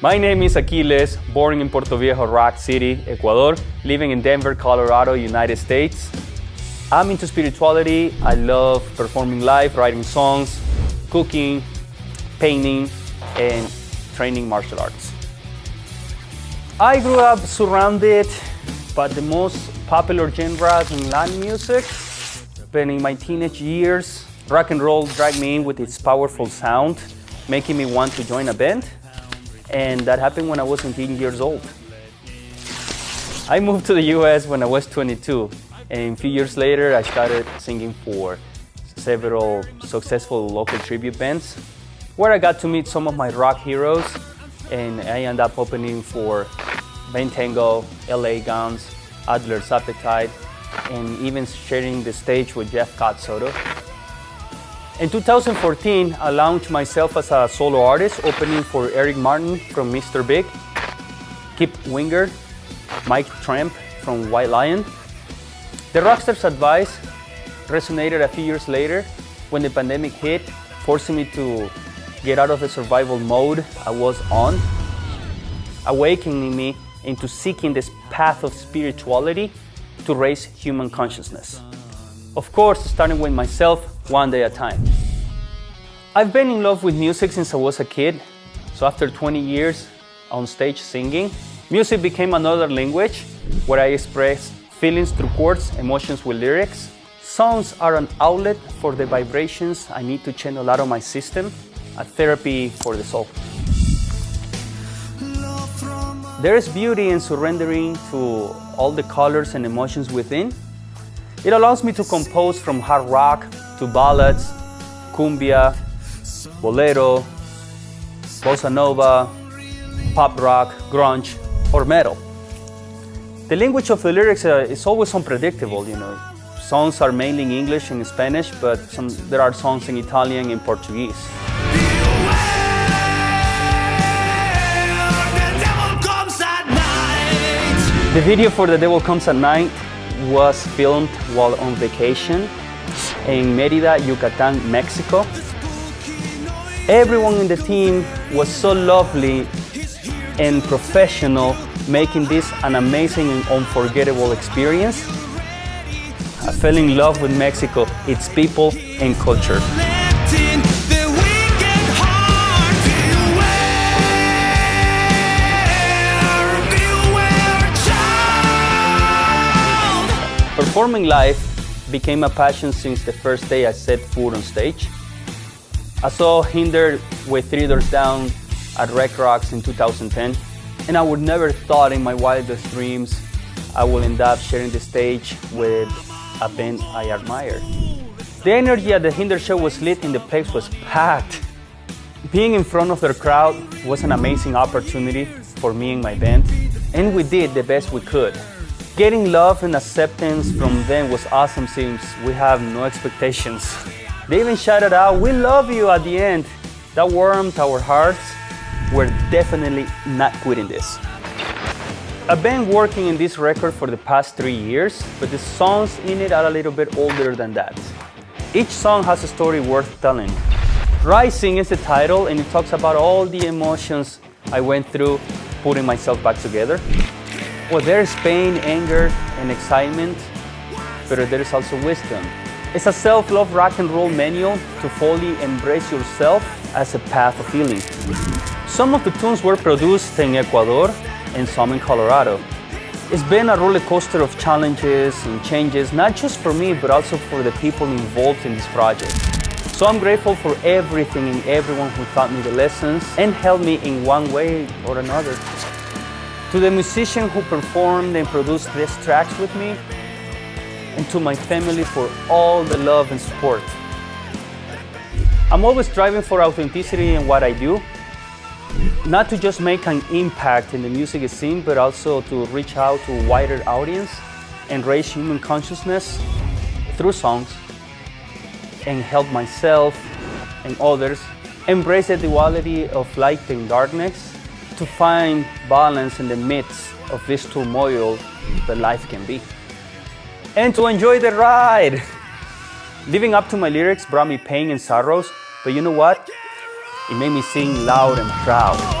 My name is Aquiles, born in Puerto Viejo, Rock City, Ecuador, living in Denver, Colorado, United States. I'm into spirituality. I love performing live, writing songs, cooking, painting, and training martial arts. I grew up surrounded by the most popular genres in Latin music. But in my teenage years, rock and roll dragged me in with its powerful sound, making me want to join a band. And that happened when I was 18 years old. I moved to the US when I was 22, and a few years later I started singing for several successful local tribute bands, where I got to meet some of my rock heroes, and I ended up opening for Ben Tango, LA Guns, Adler's Appetite, and even sharing the stage with Jeff Soto. In 2014, I launched myself as a solo artist, opening for Eric Martin from Mr. Big, Kip Winger, Mike Tramp from White Lion. The rockstar's advice resonated a few years later when the pandemic hit, forcing me to get out of the survival mode I was on, awakening me into seeking this path of spirituality to raise human consciousness. Of course, starting with myself, one day at a time. I've been in love with music since I was a kid, so after 20 years on stage singing, music became another language where I express feelings through chords, emotions with lyrics. Songs are an outlet for the vibrations I need to channel out of my system, a therapy for the soul. There is beauty in surrendering to all the colors and emotions within. It allows me to compose from hard rock to ballads, cumbia, bolero, bossa nova, pop rock, grunge, or metal. The language of the lyrics is always unpredictable, Songs are mainly in English and Spanish, but there are songs in Italian and Portuguese. The video for The Devil Comes at Night was filmed while on vacation in Mérida, Yucatan, Mexico. Everyone in the team was so lovely and professional, making this an amazing and unforgettable experience. I fell in love with Mexico, its people and culture. Performing live became a passion since the first day I set foot on stage. I saw Hinder with 3 Doors Down at Rec Rocks in 2010, and I would never thought in my wildest dreams I would end up sharing the stage with a band I admire. The energy at the Hinder show was lit and the place was packed. Being in front of the crowd was an amazing opportunity for me and my band, and we did the best we could. Getting love and acceptance from them was awesome since we have no expectations. They even shouted out, "We love you" at the end. That warmed our hearts. We're definitely not quitting this. I've been working in this record for the past 3 years, but the songs in it are a little bit older than that. Each song has a story worth telling. Rising is the title, and it talks about all the emotions I went through putting myself back together. Well, there's pain, anger, and excitement, but there is also wisdom. It's a self-love rock and roll manual to fully embrace yourself as a path of healing. Some of the tunes were produced in Ecuador and some in Colorado. It's been a roller coaster of challenges and changes, not just for me, but also for the people involved in this project. So I'm grateful for everything and everyone who taught me the lessons and helped me in one way or another. To the musician who performed and produced these tracks with me, and to my family for all the love and support. I'm always striving for authenticity in what I do, not to just make an impact in the music scene, but also to reach out to a wider audience and raise human consciousness through songs, and help myself and others embrace the duality of light and darkness, to find balance in the midst of this turmoil that life can be. And to enjoy the ride! Living up to my lyrics brought me pain and sorrows, but you know what? It made me sing loud and proud.